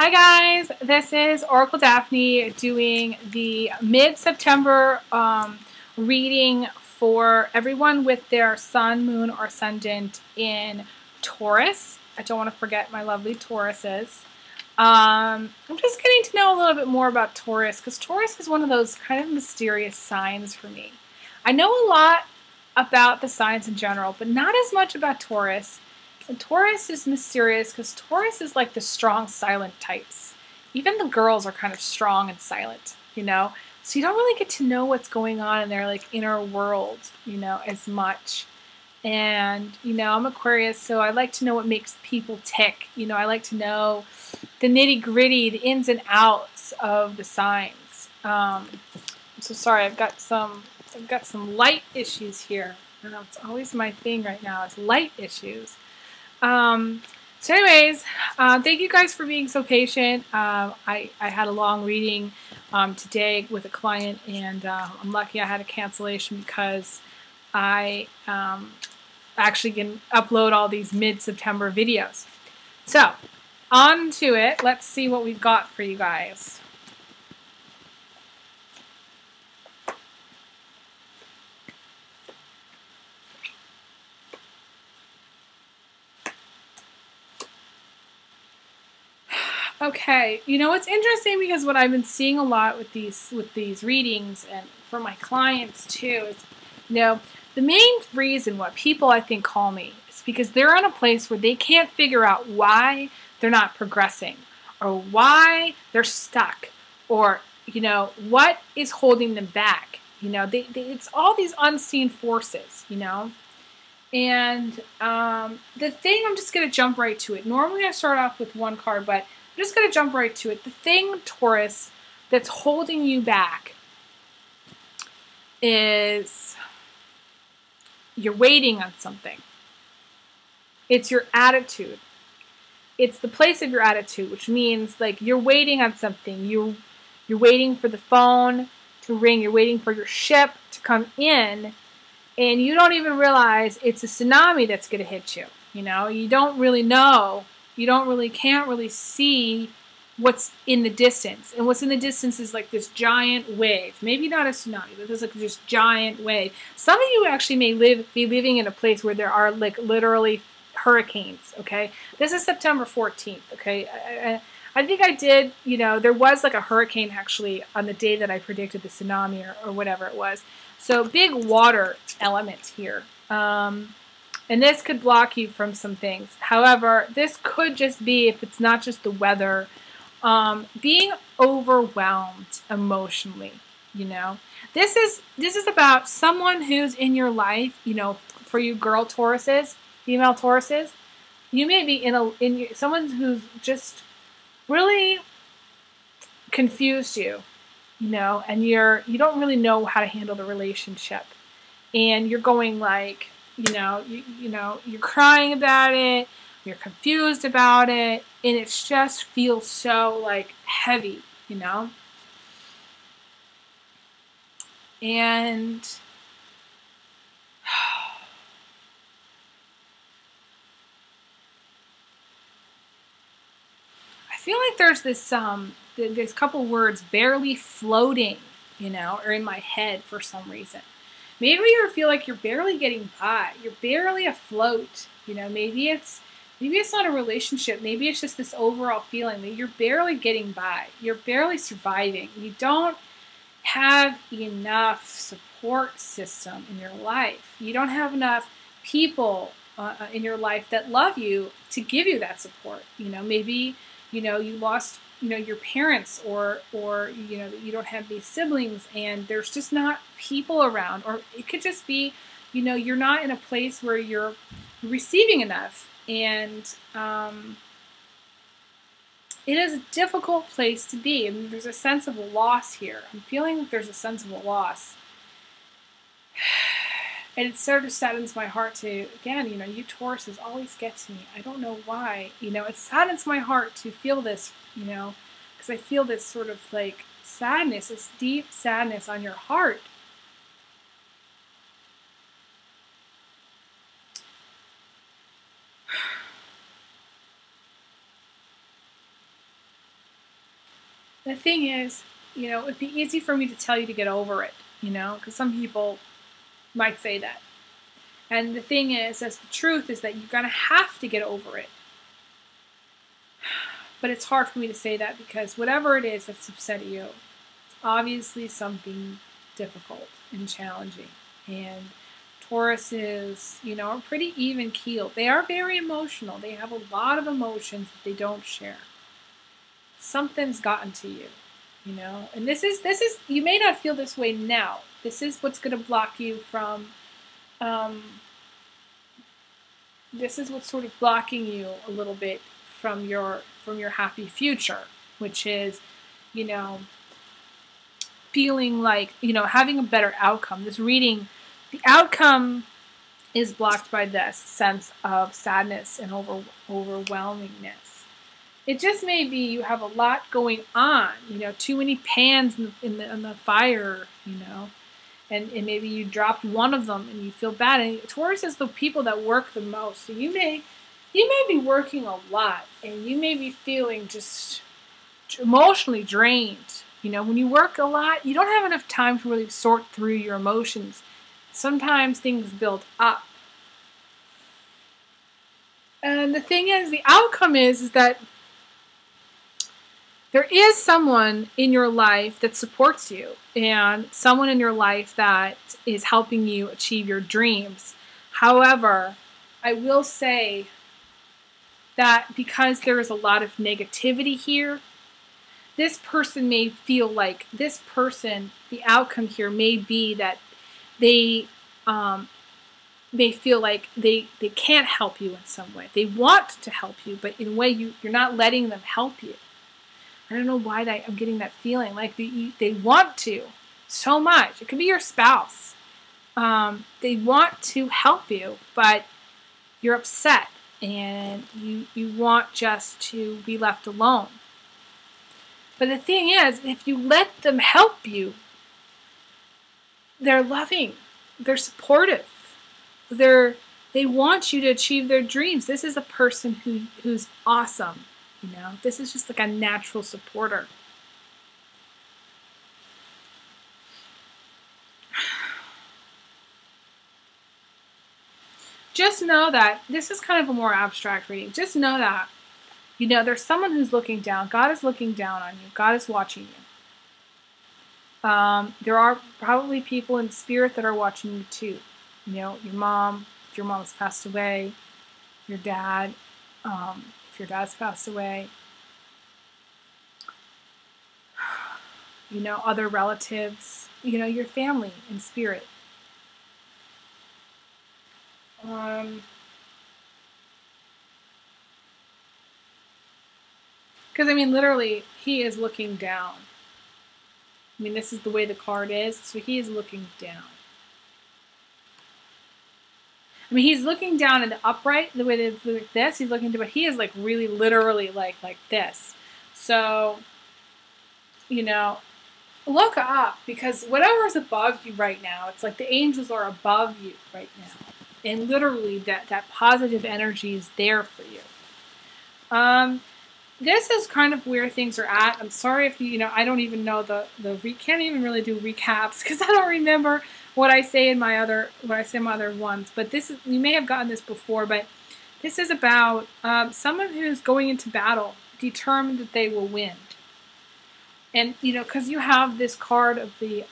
Hi guys, this is Oracle Daphne doing the mid-September reading for everyone with their sun, moon, or ascendant in Taurus. I don't want to forget my lovely Tauruses. I'm just getting to know a little bit more about Taurus because Taurus is one of those kind of mysterious signs for me. I know a lot about the signs in general, but not as much about Taurus. And Taurus is mysterious because Taurus is like the strong, silent types. Even the girls are kind of strong and silent, you know? So you don't really get to know what's going on in their like inner world, you know, as much. And, you know, I'm Aquarius, so I like to know what makes people tick. You know, I like to know the nitty-gritty, the ins and outs of the signs. I'm so sorry, I've got some light issues here. It's always my thing right now, is light issues. So anyways, thank you guys for being so patient. I had a long reading today with a client, and I'm lucky I had a cancellation because I actually can upload all these mid-September videos. So, on to it. Let's see what we've got for you guys. Okay, you know what's interesting, because what I've been seeing a lot with these readings and for my clients too is, you know, the main reason what people I think call me is because they're in a place where they can't figure out why they're not progressing, or why they're stuck, or you know what is holding them back. You know, it's all these unseen forces. You know. And the thing, I'm just going to jump right to it. Normally I start off with one card, but I'm just going to jump right to it. The thing, Taurus, that's holding you back is you're waiting on something. It's your attitude. It's the place of your attitude, which means like you're waiting on something. You're waiting for the phone to ring. You're waiting for your ship to come in. And you don't even realize it's a tsunami that's going to hit you. You know, you don't really know. You can't really see what's in the distance. And what's in the distance is like this giant wave. Maybe not a tsunami, but there's like this giant wave. Some of you actually may be living in a place where there are like literally hurricanes, okay? This is September 14th, okay? I think I did, you know, there was like a hurricane actually on the day that I predicted the tsunami or whatever it was. So big water element here. And this could block you from some things. However, this could just be, if it's not just the weather, being overwhelmed emotionally, you know. This is about someone who's in your life, you know, for you girl Tauruses, female Tauruses. You may be in someone who's just really confused you, you know, and you don't really know how to handle the relationship, and you're going like, you know, you're crying about it, you're confused about it, and it just feels so like heavy, you know. And I feel like there's this couple words, barely floating, you know, or in my head for some reason. Maybe you feel like you're barely getting by. You're barely afloat. You know, maybe it's not a relationship. Maybe it's just this overall feeling that you're barely getting by. You're barely surviving. You don't have enough support system in your life. You don't have enough people in your life that love you to give you that support. You know, maybe, you know, you lost, you know, your parents, or you know, you don't have these siblings and there's just not people around, or it could just be, you know, you're not in a place where you're receiving enough, and it is a difficult place to be. I mean, there's a sense of a loss here. I'm feeling like there's a sense of a loss, and it sort of saddens my heart to, again, you know, you Tauruses always get to me. I don't know why. You know, it saddens my heart to feel this, you know, because I feel this sort of like sadness, this deep sadness on your heart. The thing is, it'd be easy for me to tell you to get over it, because some people might say that. And the thing is, that's the truth, is that you're going to have to get over it. But it's hard for me to say that because whatever it is that's upsetting you, it's obviously something difficult and challenging. And Taurus is, are pretty even keeled. They are very emotional. They have a lot of emotions that they don't share. Something's gotten to you, And this is, you may not feel this way now. This is what's going to block you from, this is what's sort of blocking you a little bit from your happy future, which is, feeling like, having a better outcome. This reading, the outcome is blocked by this sense of sadness and overwhelmingness. It just may be you have a lot going on, too many pans in the fire, and maybe you dropped one of them and you feel bad. And Taurus is the people that work the most. So you may be working a lot and you may be feeling just emotionally drained. When you work a lot, you don't have enough time to really sort through your emotions. Sometimes things build up. And the thing is, the outcome is that there is someone in your life that supports you and someone in your life that is helping you achieve your dreams. However, I will say that because there is a lot of negativity here, this person may feel like the outcome here may be that they feel like they can't help you in some way. They want to help you, but in a way you're not letting them help you. I don't know why I'm getting that feeling. Like they want to so much. It could be your spouse. They want to help you, but you're upset and you want just to be left alone. But the thing is, if you let them help you, they're loving, they're supportive, they want you to achieve their dreams. This is a person who's awesome. This is just like a natural supporter. Just know that this is kind of a more abstract reading. Just know that, there's someone who's looking down. God is looking down on you. God is watching you. There are probably people in spirit that are watching you too. Your mom, if your mom's passed away, your dad, if your dad's passed away, other relatives, your family in spirit. Because, literally, he is looking down. This is the way the card is, so he is looking down. He's looking down in the upright, the way they like this. He's looking down, but he is like really literally like this. So, look up, because whatever is above you right now, it's like the angels are above you right now. And literally that positive energy is there for you. This is kind of where things are at. I'm sorry if I don't even know can't even really do recaps because I don't remember what I say in my other ones. But this is, you may have gotten this before, but this is about someone who's going into battle, determined that they will win. And, because you have this card of the,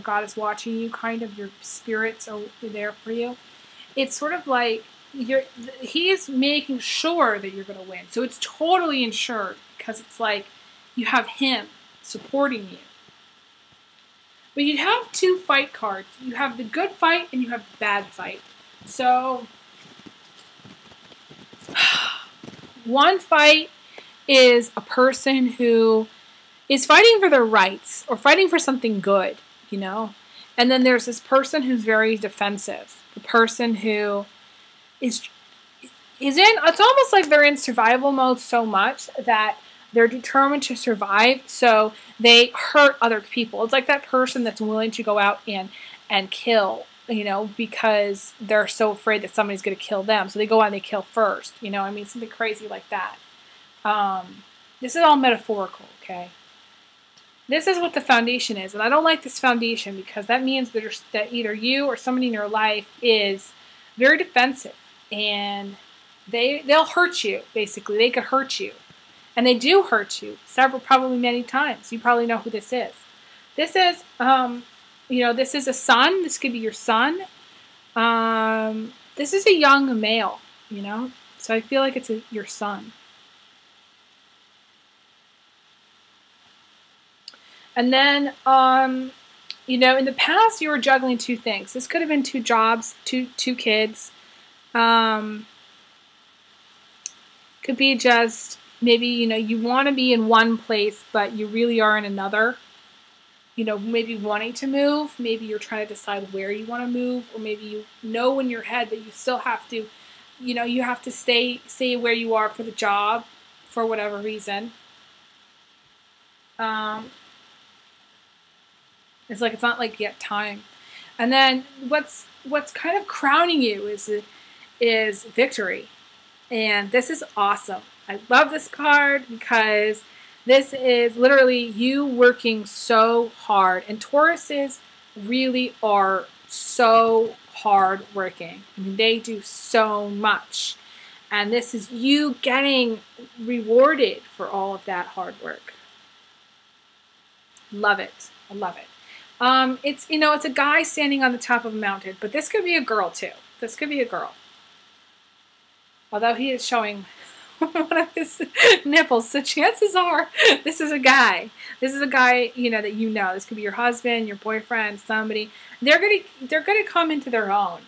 God is watching you, kind of your spirits are there for you. It's sort of like he is making sure that you're going to win. So it's totally insured because it's like you have him supporting you. But you have two fight cards. You have the good fight and you have the bad fight. So one fight is a person who is fighting for their rights or fighting for something good, And then there's this person who's very defensive. The person who is in, it's almost like they're in survival mode so much that they're determined to survive, so they hurt other people. It's like that person that's willing to go out and kill, because they're so afraid that somebody's going to kill them. So they go out and they kill first, something crazy like that. This is all metaphorical, okay? This is what the foundation is. And I don't like this foundation because that means that either you or somebody in your life is very defensive. And they'll hurt you, basically. They could hurt you. And they do hurt you probably many times. You probably know who this is. This is, this is a son. This could be your son. This is a young male, So I feel like it's your son. And then, in the past you were juggling two things. This could have been two jobs, two kids. Could be just maybe, you want to be in one place, but you really are in another. Maybe wanting to move. Maybe you're trying to decide where you want to move. Or maybe you know in your head that you still have to, you have to stay where you are for the job for whatever reason. It's like it's not like yet time. And then what's kind of crowning you is victory. And this is awesome. I love this card because this is literally you working so hard. And Tauruses really are so hard working. I mean, they do so much. And this is you getting rewarded for all of that hard work. Love it. I love it. It's a guy standing on the top of a mountain, but this could be a girl too. This could be a girl. Although he is showing one of his nipples, so chances are this is a guy. This is a guy, that you know. This could be your husband, your boyfriend, somebody. They're gonna come into their own,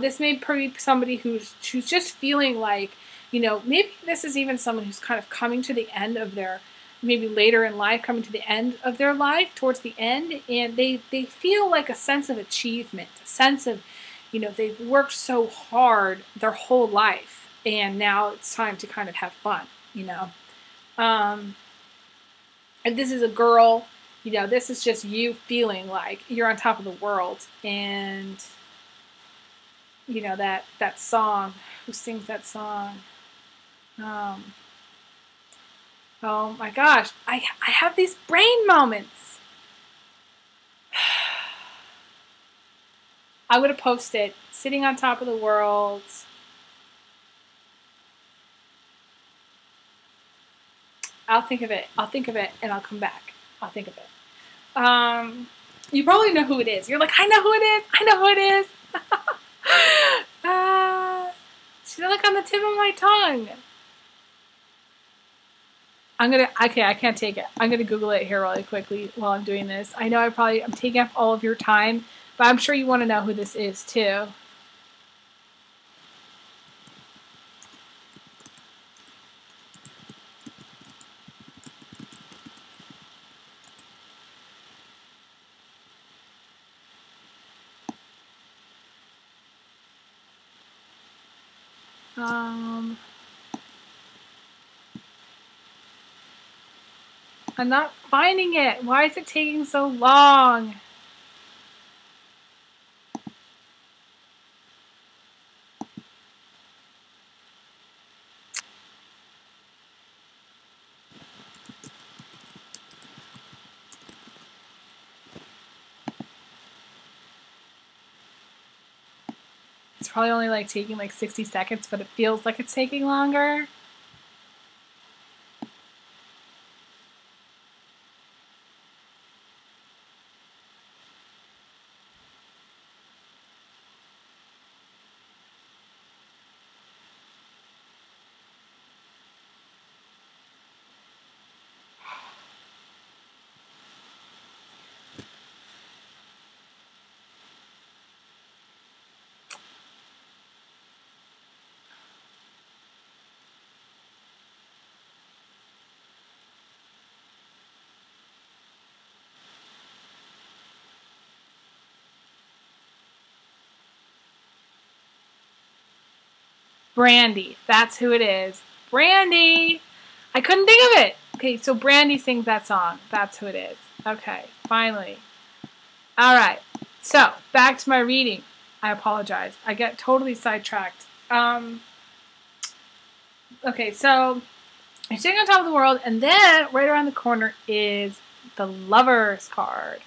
This may be somebody who's just feeling like, maybe this is even someone who's kind of coming to the end of their, maybe later in life, coming to the end of their life, towards the end, and they feel like a sense of achievement, a sense of, they've worked so hard their whole life, and now it's time to kind of have fun, And this is a girl, this is just you feeling like you're on top of the world, and, that song, who sings that song? Oh my gosh, I have these brain moments. I'm going to post it. Sitting on top of the world. I'll think of it. And I'll come back. I'll think of it. You probably know who it is. You're like, I know who it is. I know who it is. She's like on the tip of my tongue. Okay, I can't take it. I'm gonna Google it here really quickly while I'm doing this. I know I'm taking up all of your time, but I'm sure you want to know who this is too. I'm not finding it. Why is it taking so long? It's probably only like taking like 60 seconds, but it feels like it's taking longer. Brandy. That's who it is. Brandy! I couldn't think of it. Okay, so Brandy sings that song. That's who it is. Okay, finally. Alright, so back to my reading. I apologize. I get totally sidetracked. Okay, so You're sitting on top of the world, and then right around the corner is the Lovers card.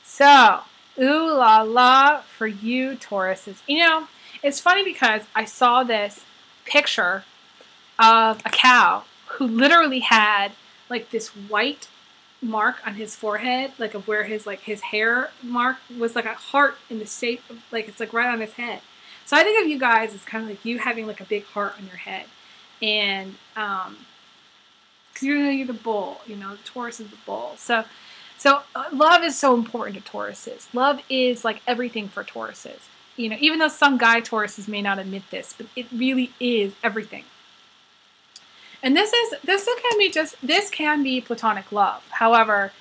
So, ooh la la for you, Tauruses. You know, it's funny because I saw this picture of a cow who literally had like this white mark on his forehead, like of where his hair mark was like a heart in the shape of, like, it's like right on his head. So I think of you guys as kind of like you having like a big heart on your head. And because you're the bull, you know, the Taurus is the bull. So love is so important to Tauruses. Love is like everything for Tauruses. You know, even though some guy Tauruses may not admit this, but it really is everything. And this can be platonic love. However,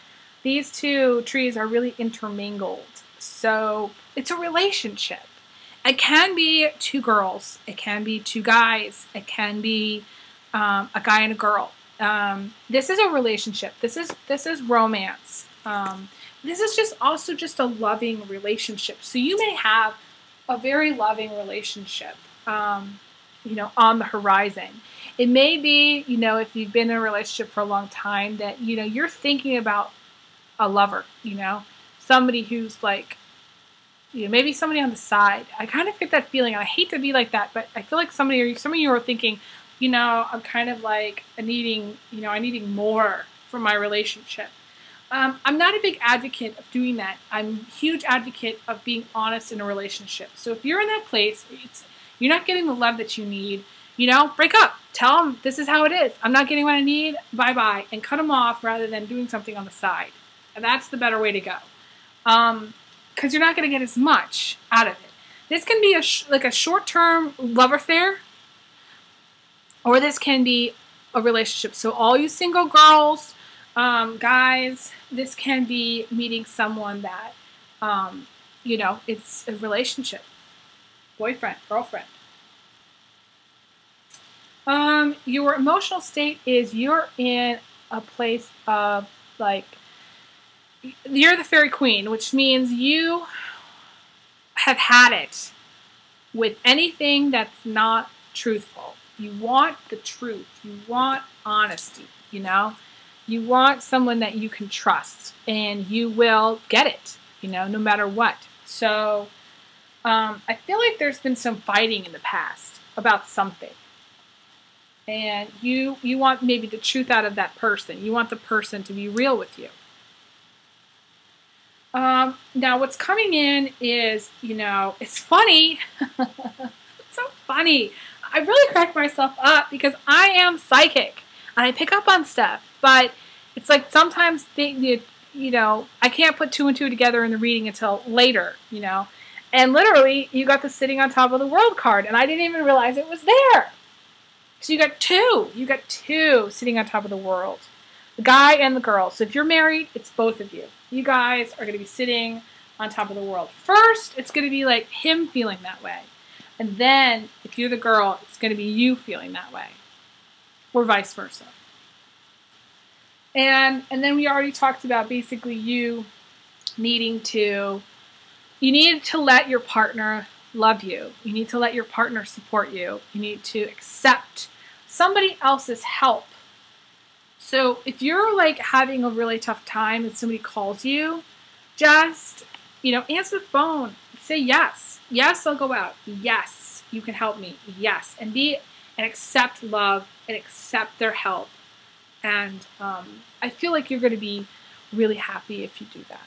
these two trees are really intermingled. So it's a relationship. It can be two girls. It can be two guys. It can be a guy and a girl. This is a relationship. This is romance. This is just also just a loving relationship. So you may have a very loving relationship, you know, on the horizon. It may be, you know, if you've been in a relationship for a long time, that, you know, you're thinking about a lover, you know, somebody who's like, you know, maybe somebody on the side. I kind of get that feeling, and I hate to be like that, but I feel like some of you are thinking, you know, I'm kind of like I'm needing more from my relationship. I'm not a big advocate of doing that. I'm a huge advocate of being honest in a relationship. So if you're in that place, you're not getting the love that you need, you know, break up. Tell them this is how it is. I'm not getting what I need. Bye-bye. And cut them off rather than doing something on the side. And that's the better way to go. Because you're not going to get as much out of it. This can be like a short-term love affair, or this can be a relationship. So all you single girls, guys, this can be meeting someone that, you know, it's a relationship. Boyfriend, girlfriend. Your emotional state is you're in a place of like, you're the fairy queen, which means you have had it with anything that's not truthful. You want the truth. You want honesty, you know? You want someone that you can trust, and you will get it, you know, no matter what. So I feel like there's been some fighting in the past about something. And you want maybe the truth out of that person. You want the person to be real with you. Now what's coming in is, you know, it's funny. It's so funny. I really crack myself up because I am psychic and I pick up on stuff. But it's like sometimes, you know, I can't put two and two together in the reading until later, you know. And literally, you got the sitting on top of the world card, and I didn't even realize it was there. So you got two. You got two sitting on top of the world. The guy and the girl. So if you're married, it's both of you. You guys are going to be sitting on top of the world. First, it's going to be like him feeling that way. And then, if you're the girl, it's going to be you feeling that way. Or vice versa. And then we already talked about basically you needing to, you need to let your partner love you. You need to let your partner support you. You need to accept somebody else's help. So if you're like having a really tough time and somebody calls you, just, you know, answer the phone. Say yes. Yes, I'll go out. Yes, you can help me. Yes. And accept love and accept their help. And I feel like you're going to be really happy if you do that.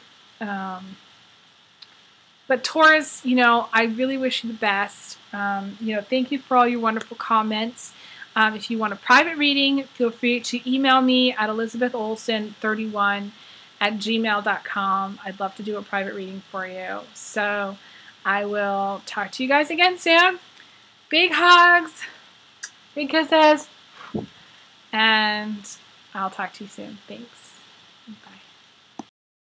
But Taurus, you know, I really wish you the best. You know, thank you for all your wonderful comments. If you want a private reading, feel free to email me at elizabetholson31@gmail.com. I'd love to do a private reading for you. So I will talk to you guys again soon. Big hugs, big kisses, and I'll talk to you soon. Thanks.